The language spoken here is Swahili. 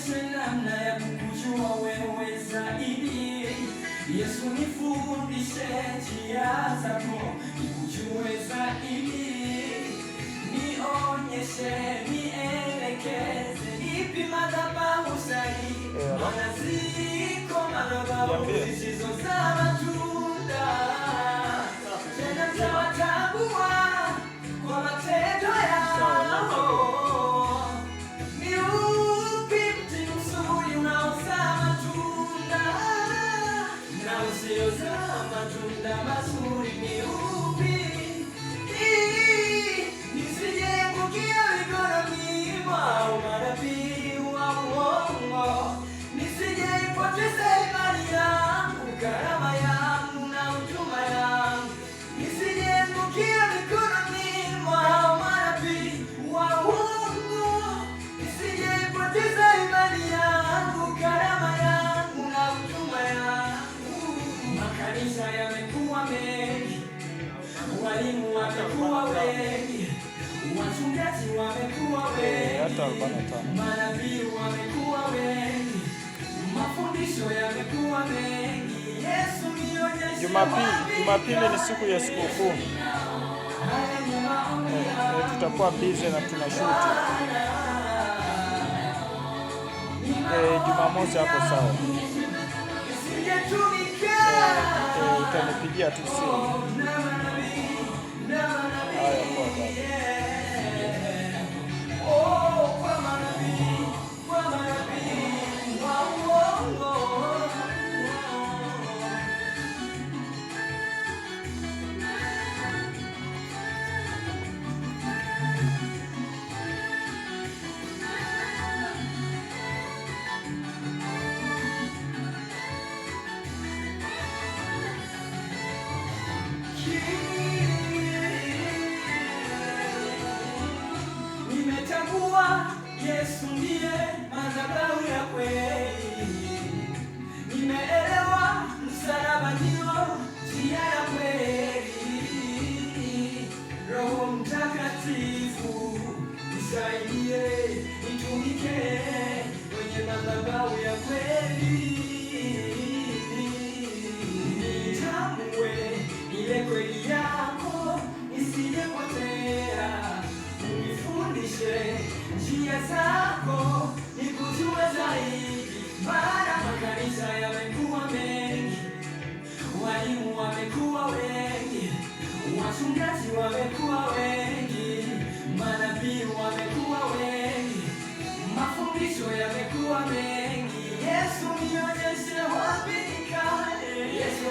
nionyeshe namna ya kukujua wewe zaidi. Yesu nifundishe njia zako, nikujue zaidi. Nionyeshe, nielekeze, nipi madhabahu sahihi. Maana ziko madhabahu zisizozaa matunda, tena mtawatambua kwa matendo yao. Ni upi mti mzuri unaozaa matunda na usiozaa matunda mazuri? Ni upi? Nisijeangukia mikononi mwa manabii wa uongo, nisijeipoteza imani yangu, karama yangu na huduma yangu. Nisijeangukia mikononi mwa manabii wa uongo, nisijeipoteza imani yangu, karama yangu na huduma yangu. Makanisa yamekuwa mengi, walimu wamekuwa wengi, wachungaji wamekuwa wengi, manabii wamekuwa wengi, mafundisho yamekuwa mengi. Yesu nionyeshe. Jumapili ni siku ya sikukuu. Tutakuwa busy na tunashuti. Jumamosi hapo sawa. Utanipigia tu simu. Haya kwa nimetambua Yesu ndiye madhabahu ya kweli. Nimeelewa msalaba ndio njia ya kweli. Roho Mtakatifu nisaidie, nitumike kwenye madhabahu ya kweli. Nitambue ile kweli yako isijepotea. Unifundishe njia zako, nikujue zaidi. Maana makanisa yamekuwa mengi, walimu wamekuwa wengi, wachungaji wamekuwa wengi, manabii wamekuwa wengi, mafundisho yamekuwa mengi. Yesu nionyeshe wapi nikae. Yesu